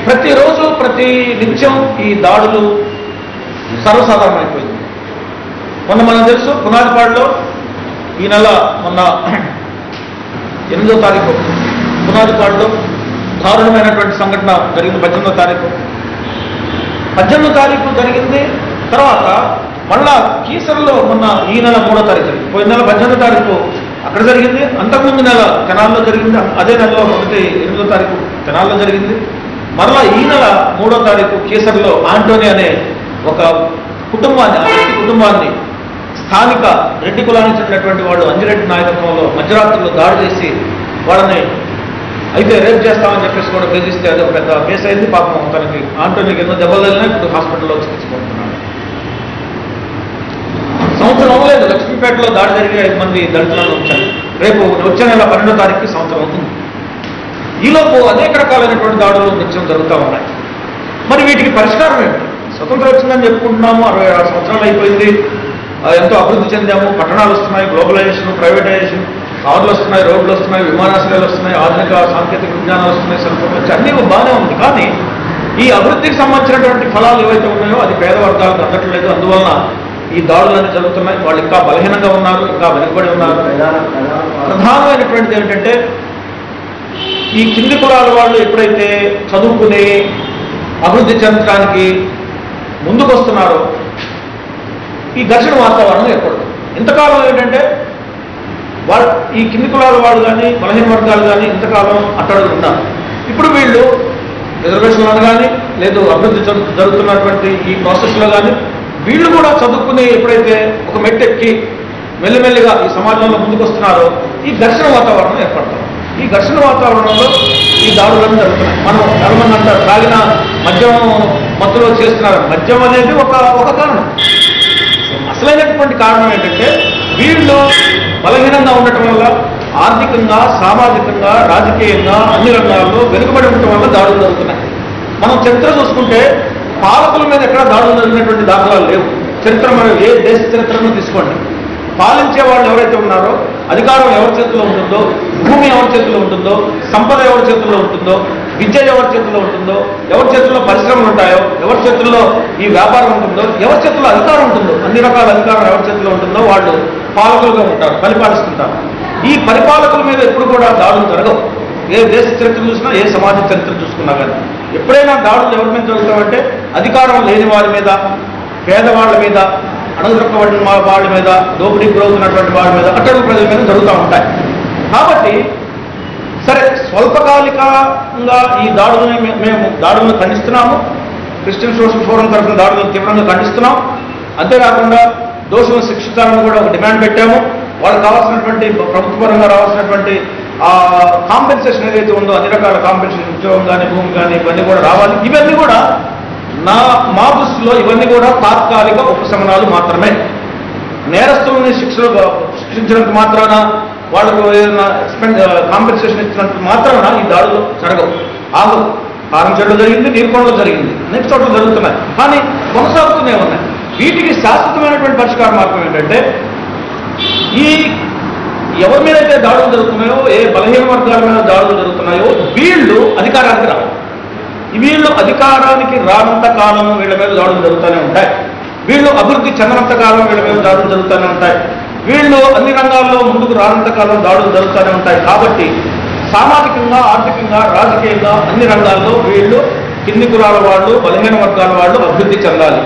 ప్రతిరోజు ప్రతి నిత్యం ఈ దాడులు సర్వసాధారణమైపోయింది. మొన్న మనకు తెలుసు పునాదిపాడులో ఈ నెల మొన్న 8వ తారీఖు పునాదిపాడులో దారుణమైనటువంటి సంఘటన జరిగింది. 18వ తారీఖు 18వ తారీఖు జరిగింది. తర్వాత మళ్ళా కీసరలో మొన్న ఈ నెల 3వ తారీఖు, పోయిన నెల 18వ తారీఖు అక్కడ జరిగింది. అంతకుముందు నెల తెనాల్లో జరిగింది. అదే నెలలో 8వ తారీఖు తెనాల్లో జరిగింది. మరలా ఈ నెల 3వ తారీఖు కీసరలో ఆంటోనీ అనే ఒక కుటుంబాన్ని, ఆ వ్యక్తి కుటుంబాన్ని స్థానిక రెడ్డి కులానికి చెందినటువంటి వాడు అంజిరెడ్డి నాయకత్వంలో మధ్యరాత్రులు దాడి చేసి వాళ్ళని అయితే రేప్ చేస్తామని చెప్పేసి కూడా బెదిరిస్తే అది ఒక పెద్ద కేసు అయింది. పాపం తనకి ఆంటోనీకి ఎన్నో దెబ్బలు తగిలినా ఇప్పుడు హాస్పిటల్లో చికిత్స పొందుతున్నాడు. సంవత్సరం అవ్వలేదు లక్ష్మీపేటలో దాడి జరిగి 5 మంది దళితులను వచ్చారు. రేపు వచ్చే నెల 12వ తారీఖుకి సంవత్సరం అవుతుంది. ఈలోపు అనేక రకాలైనటువంటి దాడులు నిత్యం జరుగుతూ ఉన్నాయి. మరి వీటికి పరిష్కారం ఏంటి? స్వతంత్రం వచ్చిందని చెప్పుకుంటున్నాము, 66 సంవత్సరాలు అయిపోయింది, ఎంతో అభివృద్ధి చెందాము, పట్టణాలు వస్తున్నాయి, గ్లోబలైజేషన్, ప్రైవేటైజేషన్, కార్లు వస్తున్నాయి, రోడ్లు వస్తున్నాయి, విమానాశ్రయాలు వస్తున్నాయి, ఆధునిక సాంకేతిక విజ్ఞానాలు వస్తున్నాయి, సెల్ఫోన్ వచ్చి అన్నీ బాగానే ఉంది. కానీ ఈ అభివృద్ధికి సంబంధించినటువంటి ఫలాలు ఏవైతే ఉన్నాయో అది పేద వర్గాలకు అందట్లేదు. అందువలన ఈ దాడులన్నీ జరుగుతున్నాయి. వాళ్ళు ఇంకా బలహీనంగా ఉన్నారు, ఇంకా వెనుకబడి ఉన్నారు. ప్రధానమైనటువంటిది ఏంటంటే ఈ కింది కులాల వాళ్ళు ఎప్పుడైతే చదువుకుని అభివృద్ధి చెందడానికి ముందుకు వస్తున్నారో ఈ ఘర్షణ వాతావరణం ఏర్పడుతుంది. ఇంతకాలం ఏంటంటే వాళ్ళు ఈ కింది కులాల వాళ్ళు కానీ బలహీన వర్గాలు కానీ ఇంతకాలం అట్టడుగు ఉన్నారు. ఇప్పుడు వీళ్ళు రిజర్వేషన్లను కానీ లేదు అభివృద్ధి జరుగుతున్నటువంటి ఈ ప్రాసెస్లో కానీ వీళ్ళు కూడా చదువుకుని ఎప్పుడైతే ఒక మెట్టెక్కి మెల్లిమెల్లిగా ఈ సమాజంలో ముందుకు వస్తున్నారో ఈ ఘర్షణ వాతావరణం ఏర్పడుతుంది. ఈ ఘర్షణ వాతావరణంలో ఈ దాడులను జరుగుతున్నాయి. మనం చాలామంది అంటారు తాగిన మద్యం మత్తులో చేస్తున్నారు. మద్యం అనేది ఒక కారణం. అసలైనటువంటి కారణం ఏంటంటే వీళ్ళు బలహీనంగా ఉండటం వల్ల ఆర్థికంగా, సామాజికంగా, రాజకీయంగా అన్ని రంగాల్లో వెనుకబడి ఉండటం వల్ల దాడులు జరుగుతున్నాయి. మనం చరిత్ర చూసుకుంటే పాలకుల మీద ఎక్కడా దాడులు జరిగినటువంటి దాఖలాలు లేవు. చరిత్ర మనం ఏ దేశ చరిత్రను తీసుకోండి, పాలించే వాళ్ళు ఎవరైతే ఉన్నారో అధికారం ఎవరి చేతిలో ఉంటుందో, భూమి ఎవరి చేతిలో ఉంటుందో, సంపద ఎవరి చేతుల్లో ఉంటుందో, విద్య ఎవరి చేతిలో ఉంటుందో, ఎవరి చేతుల్లో పరిశ్రమలు ఉంటాయో, ఎవరి చేతుల్లో ఈ వ్యాపారం ఉంటుందో, ఎవరి చేతుల్లో అధికారం ఉంటుందో, అన్ని రకాల అధికారం ఎవరి చేతిలో ఉంటుందో వాళ్ళు పాలకులుగా ఉంటారు, పరిపాలిస్తుంటారు. ఈ పరిపాలకుల మీద ఎప్పుడు కూడా దాడులు జరగవు. ఏ దేశ చరిత్ర చూసినా, ఏ సమాజ చరిత్ర చూసుకున్నా కానీ ఎప్పుడైనా దాడులు ఎవరి మీద జరుగుతామంటే అధికారం లేని వారి మీద, పేదవాళ్ళ మీద, అణగదొక్కబడిన వాళ్ళ మీద, దోపిడీకి గురవుతున్నటువంటి వాళ్ళ మీద, అట్టడుగు ప్రజల మీద జరుగుతూ ఉంటాయి. కాబట్టి సరే స్వల్పకాలికంగా ఈ దాడులని మేము దాడులను ఖండిస్తున్నాము. క్రిస్టియన్ సోషల్ ఫోరం తరఫున దాడులను తీవ్రంగా ఖండిస్తున్నాం. అంతేకాకుండా దోషులను శిక్షించాలని కూడా ఒక డిమాండ్ పెట్టాము. వాళ్ళకి కావాల్సినటువంటి ప్రభుత్వపరంగా రావాల్సినటువంటి కాంపెన్సేషన్ ఏదైతే ఉందో అన్ని రకాల కాంపెన్సేషన్, ఉద్యోగం కానీ భూమి కానీ ఇవన్నీ కూడా రావాలి. ఇవన్నీ కూడా మా దృష్టిలో ఇవన్నీ కూడా తాత్కాలిక ఉపశమనాలు మాత్రమే. నేరస్తులని శిక్షించినంత మాత్రాన, వాళ్ళకు ఏదైనా కాంపెన్సేషన్ ఇచ్చినంత మాత్రాన ఈ దాడులు జరగవు, ఆగవు. కారంచేడులో జరిగింది, నీరుకొండలో జరిగింది, అనేక చోట్ల జరుగుతున్నాయి, కానీ కొనసాగుతూనే ఉన్నాయి. వీటికి శాశ్వతమైనటువంటి పరిష్కార మార్గం ఏంటంటే ఈ ఎవరి మీదైతే దాడులు జరుగుతున్నాయో, ఏ బలహీన వర్గాల మీద దాడులు జరుగుతున్నాయో వీళ్ళు అధికారానికి రావు. వీళ్ళు అధికారానికి రానంత కాలం వీళ్ళ మీద దాడులు జరుగుతూనే ఉంటాయి. వీళ్ళు అభివృద్ధి చెందనంత కాలం వీళ్ళ మీద దాడులు జరుగుతూనే ఉంటాయి. వీళ్ళు అన్ని రంగాల్లో ముందుకు రానంత కాలం దాడులు జరుగుతూనే ఉంటాయి. కాబట్టి సామాజికంగా, ఆర్థికంగా, రాజకీయంగా అన్ని రంగాల్లో వీళ్ళు కింది కులాల వాళ్ళు, బలహీన వర్గాల వాళ్ళు అభివృద్ధి చెందాలి.